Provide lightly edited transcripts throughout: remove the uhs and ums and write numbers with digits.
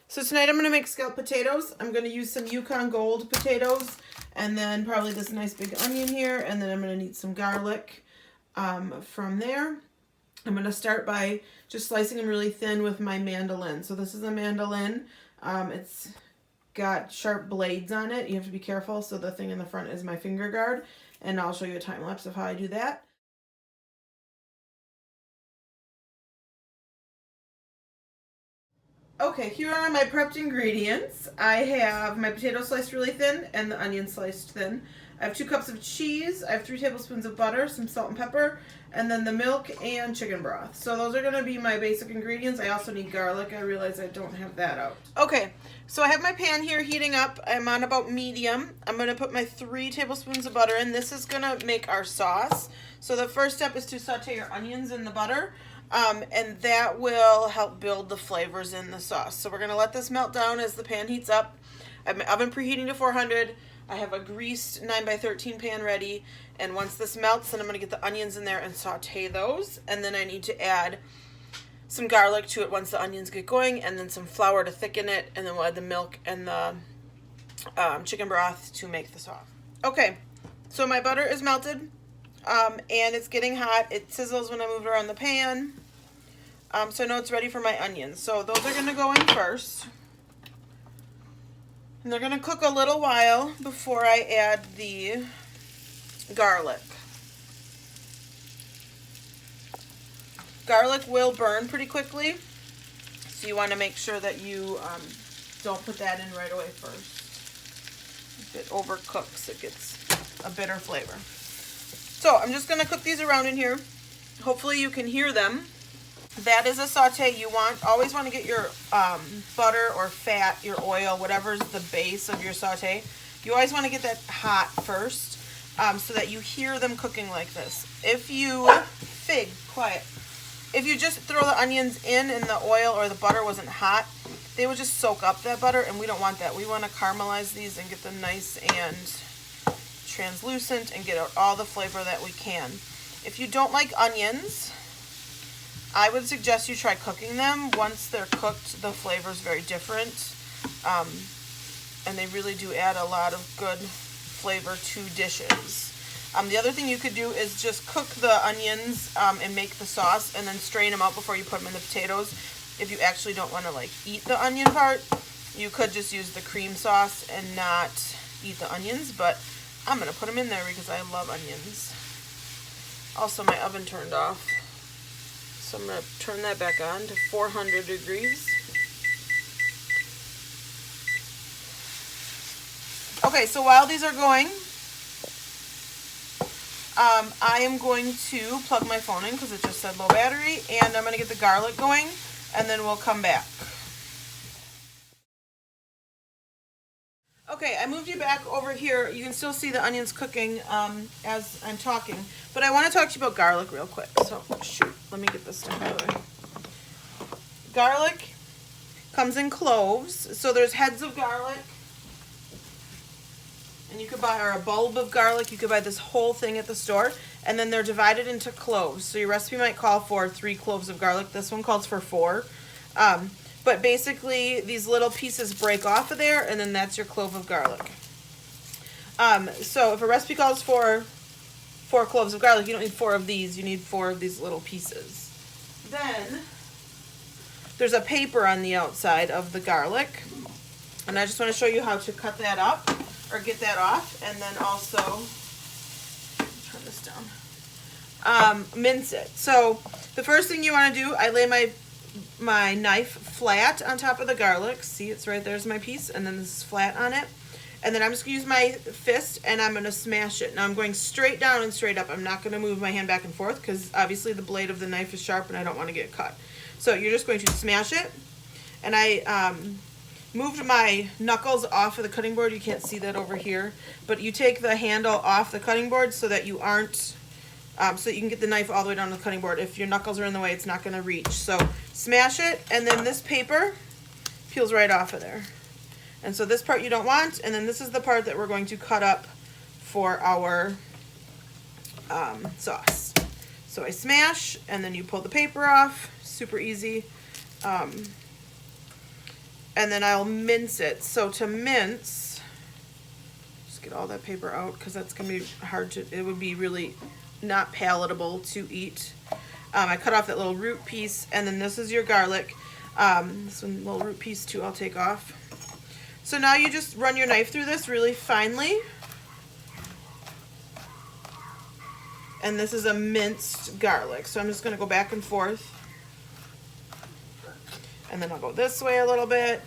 So tonight I'm going to make scalloped potatoes. I'm going to use some Yukon Gold potatoes and then probably this nice big onion here, and then I'm going to need some garlic from there. I'm going to start by just slicing them really thin with my mandolin. So this is a mandolin. It's got sharp blades on it. You have to be careful. So the thing in the front is my finger guard, and I'll show you a time lapse of how I do that. Okay, here are my prepped ingredients. I have my potatoes sliced really thin and the onion sliced thin. I have 2 cups of cheese. I have 3 tablespoons of butter, some salt and pepper, and then the milk and chicken broth. So those are going to be my basic ingredients. I also need garlic. I realize I don't have that out. Okay, so I have my pan here heating up. I'm on about medium. I'm going to put my 3 tablespoons of butter in. This is going to make our sauce. So the first step is to saute your onions in the butter. And that will help build the flavors in the sauce. So we're going to let this melt down as the pan heats up. I have my oven preheating to 400. I have a greased 9x13 pan ready. And once this melts, then I'm going to get the onions in there and saute those. And then I need to add some garlic to it once the onions get going, and then some flour to thicken it. And then we'll add the milk and the chicken broth to make the sauce. Okay, so my butter is melted. And it's getting hot. It sizzles when I move it around the pan. So I know it's ready for my onions. So those are going to go in first. And they're going to cook a little while before I add the garlic. Garlic will burn pretty quickly, so you want to make sure that you don't put that in right away first. If it overcooks, it gets a bitter flavor. So I'm just going to cook these around in here. Hopefully you can hear them. That is a saute. You always want to get your butter or fat, your oil, whatever's the base of your saute. You always want to get that hot first so that you hear them cooking like this. If you just throw the onions in and the oil or the butter wasn't hot, they would just soak up that butter, and we don't want that. We want to caramelize these and get them nice and translucent and get out all the flavor that we can. If you don't like onions, I would suggest you try cooking them. Once they're cooked, the flavor is very different, and they really do add a lot of good flavor to dishes. The other thing you could do is just cook the onions and make the sauce, and then strain them out before you put them in the potatoes. If you actually don't want to eat the onion part, you could just use the cream sauce and not eat the onions, but I'm going to put them in there because I love onions. Also, my oven turned off, so I'm going to turn that back on to 400 degrees. Okay, so while these are going, I am going to plug my phone in because it just said low battery, and I'm going to get the garlic going, and then we'll come back. Okay, I moved you back over here. You can still see the onions cooking as I'm talking, but I want to talk to you about garlic real quick. So, shoot, let me get this stuff out of the way. Garlic comes in cloves, so there's heads of garlic, and you could buy, or a bulb of garlic, you could buy this whole thing at the store, and then they're divided into cloves. So your recipe might call for 3 cloves of garlic. This one calls for 4. But basically, these little pieces break off of there, and then that's your clove of garlic. So if a recipe calls for 4 cloves of garlic, you don't need 4 of these. You need 4 of these little pieces. Then there's a paper on the outside of the garlic, and I just want to show you how to cut that up or get that off, and then also turn this down. Mince it. So the first thing you want to do, I lay my knife flat on top of the garlic. See, it's right there's my piece, and then this is flat on it. And then I'm just going to use my fist, and I'm going to smash it. Now I'm going straight down and straight up. I'm not going to move my hand back and forth because obviously the blade of the knife is sharp and I don't want to get cut. So you're just going to smash it. And I moved my knuckles off of the cutting board. You can't see that over here. But you take the handle off the cutting board so that you aren't, so that you can get the knife all the way down to the cutting board. If your knuckles are in the way, it's not going to reach. So smash it, and then this paper peels right off of there. And so this part you don't want, and then this is the part that we're going to cut up for our sauce. So I smash, and then you pull the paper off. Super easy. and then I'll mince it. So to mince, just get all that paper out because that's gonna be hard to, it would be really not palatable to eat. I cut off that little root piece, and then this is your garlic. This one, little root piece too, I'll take off. So now you just run your knife through this really finely. And this is a minced garlic. So I'm just gonna go back and forth. And then I'll go this way a little bit.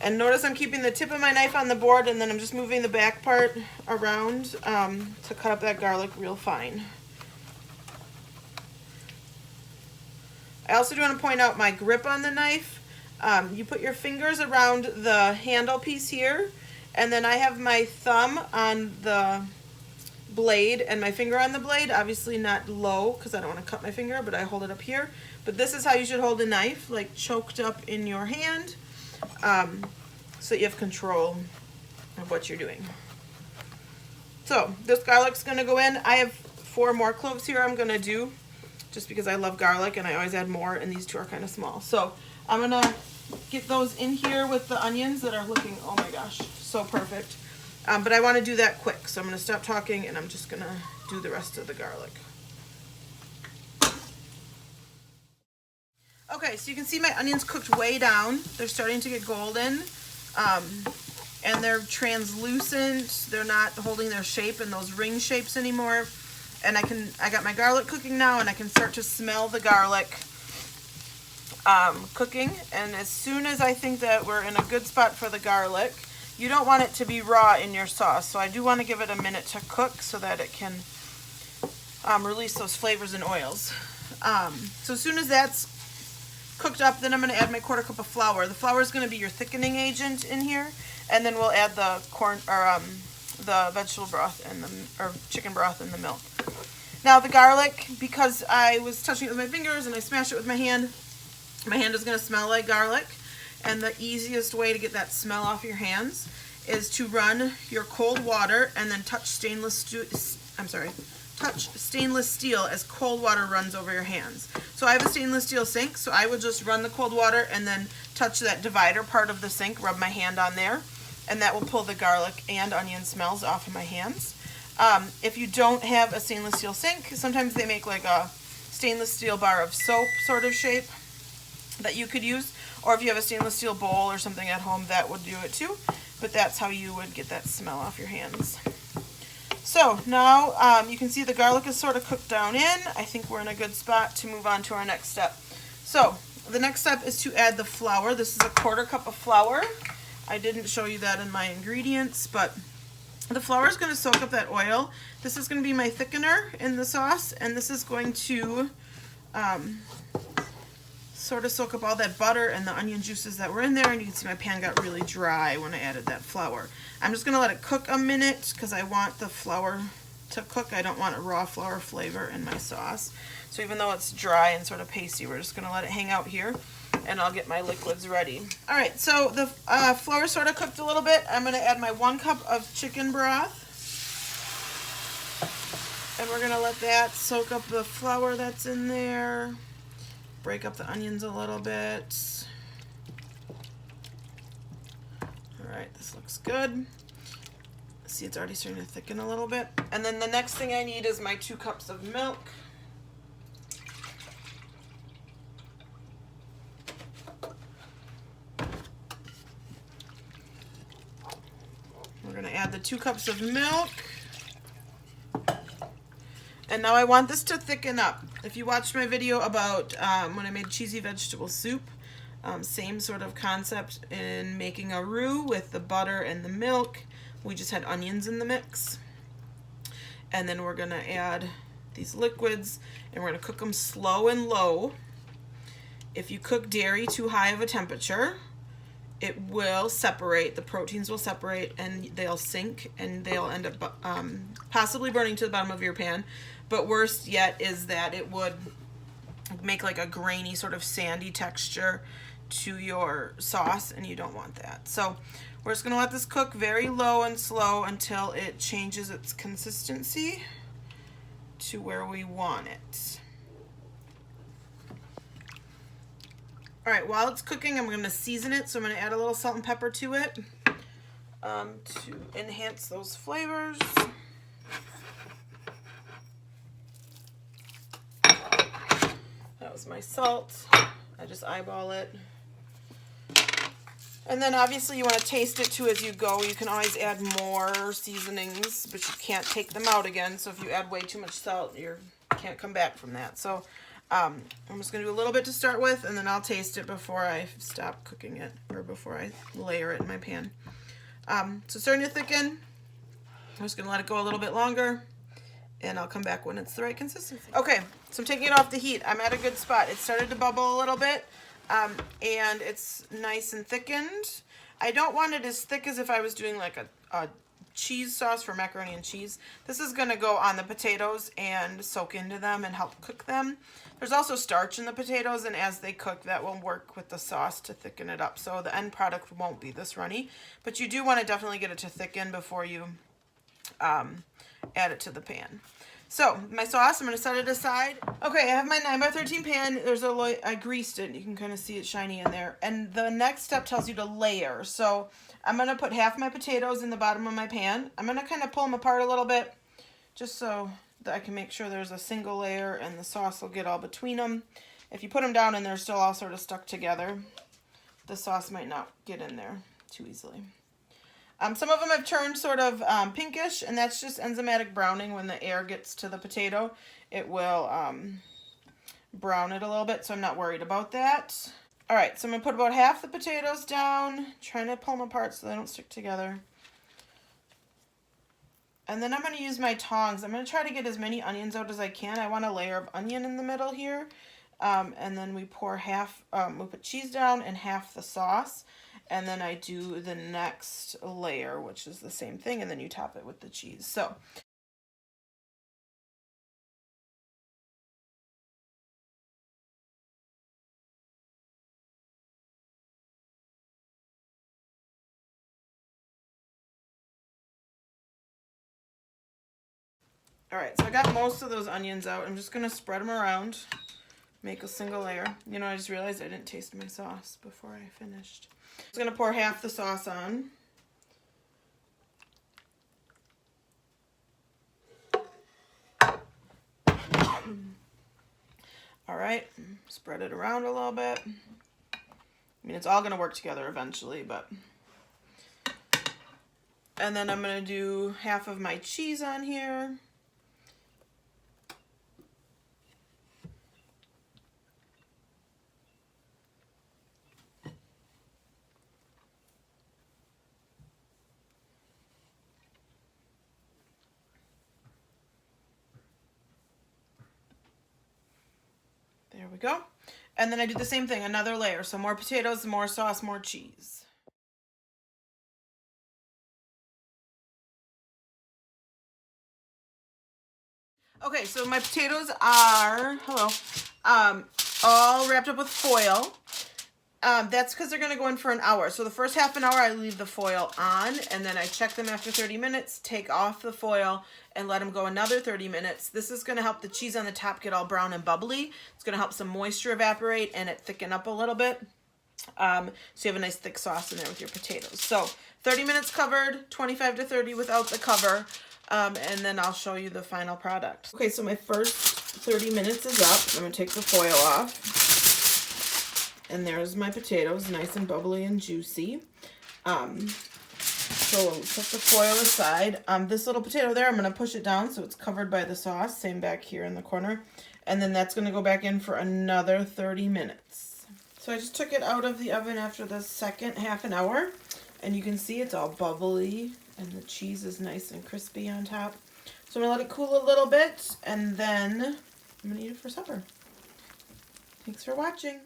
And notice I'm keeping the tip of my knife on the board, and then I'm just moving the back part around to cut up that garlic real fine. I also do want to point out my grip on the knife. You put your fingers around the handle piece here, and then I have my thumb on the blade and my finger on the blade, obviously not low because I don't want to cut my finger, but I hold it up here. But this is how you should hold a knife, like choked up in your hand, so that you have control of what you're doing. So this garlic's going to go in. I have 4 more cloves here I'm going to do, just because I love garlic and I always add more, and these 2 are kind of small. So I'm going to get those in here with the onions that are looking, oh my gosh, so perfect. But I want to do that quick, so I'm going to stop talking and I'm just going to do the rest of the garlic. Okay, so you can see my onions cooked way down. They're starting to get golden, and they're translucent. They're not holding their shape in those ring shapes anymore. And I got my garlic cooking now, and I can start to smell the garlic cooking. And as soon as I think that we're in a good spot for the garlic, you don't want it to be raw in your sauce. So I do want to give it a minute to cook so that it can release those flavors and oils. So as soon as that's cooked up, then I'm going to add my 1/4 cup of flour. The flour is going to be your thickening agent in here, and then we'll add the corn or the vegetable broth and or chicken broth and the milk. Now the garlic, because I was touching it with my fingers and I smashed it with my hand is going to smell like garlic, and the easiest way to get that smell off your hands is to run your cold water and then touch stainless steel as cold water runs over your hands. So I have a stainless steel sink, so I would just run the cold water and then touch that divider part of the sink, rub my hand on there, and that will pull the garlic and onion smells off of my hands. If you don't have a stainless steel sink, sometimes they make like a stainless steel bar of soap sort of shape that you could use, or if you have a stainless steel bowl or something at home, that would do it too. But that's how you would get that smell off your hands. So now you can see the garlic is sort of cooked down in. I think we're in a good spot to move on to our next step. So the next step is to add the flour. This is a 1/4 cup of flour. I didn't show you that in my ingredients, but the flour is going to soak up that oil. This is going to be my thickener in the sauce, and this is going to sort of soak up all that butter and the onion juices that were in there, and you can see my pan got really dry when I added that flour. I'm just going to let it cook a minute because I want the flour to cook. I don't want a raw flour flavor in my sauce. So even though it's dry and sort of pasty, we're just going to let it hang out here, and I'll get my liquids ready. All right, so the flour sort of cooked a little bit. I'm going to add my 1 cup of chicken broth, and we're going to let that soak up the flour that's in there. Break up the onions a little bit. All right, this looks good. See, it's already starting to thicken a little bit. And then the next thing I need is my 2 cups of milk. We're going to add the 2 cups of milk. And now I want this to thicken up. If you watched my video about when I made cheesy vegetable soup, same sort of concept in making a roux with the butter and the milk. We just had onions in the mix. And then we're gonna add these liquids, and we're gonna cook them slow and low. If you cook dairy too high of a temperature, it will separate, the proteins will separate, and they'll sink, and they'll end up possibly burning to the bottom of your pan. But worst yet is that it would make like a grainy sort of sandy texture to your sauce, and you don't want that. So we're just gonna let this cook very low and slow until it changes its consistency to where we want it. All right, while it's cooking, I'm going to season it. So I'm going to add a little salt and pepper to it to enhance those flavors. That was my salt. I just eyeball it. And then obviously you want to taste it too as you go. You can always add more seasonings, but you can't take them out again. So if you add way too much salt, you can't come back from that. So I'm just going to do a little bit to start with, and then I'll taste it before I stop cooking it, or before I layer it in my pan. So it's starting to thicken. I'm just going to let it go a little bit longer, and I'll come back when it's the right consistency. Okay, so I'm taking it off the heat. I'm at a good spot. It started to bubble a little bit. And it's nice and thickened. I don't want it as thick as if I was doing like a cheese sauce for macaroni and cheese. This is going to go on the potatoes and soak into them and help cook them. There's also starch in the potatoes, and as they cook, that will work with the sauce to thicken it up. So the end product won't be this runny, but you do want to definitely get it to thicken before you add it to the pan. So my sauce, I'm going to set it aside. Okay, I have my 9x13 pan. I greased it. You can kind of see it shiny in there. And the next step tells you to layer. So I'm going to put half my potatoes in the bottom of my pan. I'm going to kind of pull them apart a little bit just so that I can make sure there's a single layer and the sauce will get all between them. If you put them down and they're still all sort of stuck together, the sauce might not get in there too easily. Some of them have turned sort of pinkish, and that's just enzymatic browning. When the air gets to the potato, it will brown it a little bit, so I'm not worried about that. All right, so I'm going to put about half the potatoes down, trying to pull them apart so they don't stick together. And then I'm going to use my tongs. I'm going to try to get as many onions out as I can. I want a layer of onion in the middle here. And then we pour we put cheese down and half the sauce. And then I do the next layer, which is the same thing, and then you top it with the cheese. So all right, so I got most of those onions out. I'm just going to spread them around, make a single layer. You know, I just realized I didn't taste my sauce before I finished. I'm just going to pour half the sauce on. All right, spread it around a little bit. I mean, it's all going to work together eventually, but... And then I'm going to do half of my cheese on here. There we go. And then I do the same thing, another layer. So more potatoes, more sauce, more cheese. Okay, so my potatoes are, all wrapped up with foil. That's because they're going to go in for an hour. So the first half an hour, I leave the foil on, and then I check them after 30 minutes, take off the foil, and let them go another 30 minutes. This is going to help the cheese on the top get all brown and bubbly. It's going to help some moisture evaporate and it thicken up a little bit. So you have a nice thick sauce in there with your potatoes. So 30 minutes covered, 25 to 30 without the cover, and then I'll show you the final product. Okay, so my first 30 minutes is up. I'm going to take the foil off. And there's my potatoes, nice and bubbly and juicy. So we'll set the foil aside. This little potato there, I'm going to push it down so it's covered by the sauce. Same back here in the corner. And then that's going to go back in for another 30 minutes. So I just took it out of the oven after the second half an hour. And you can see it's all bubbly and the cheese is nice and crispy on top. So I'm going to let it cool a little bit and then I'm going to eat it for supper. Thanks for watching.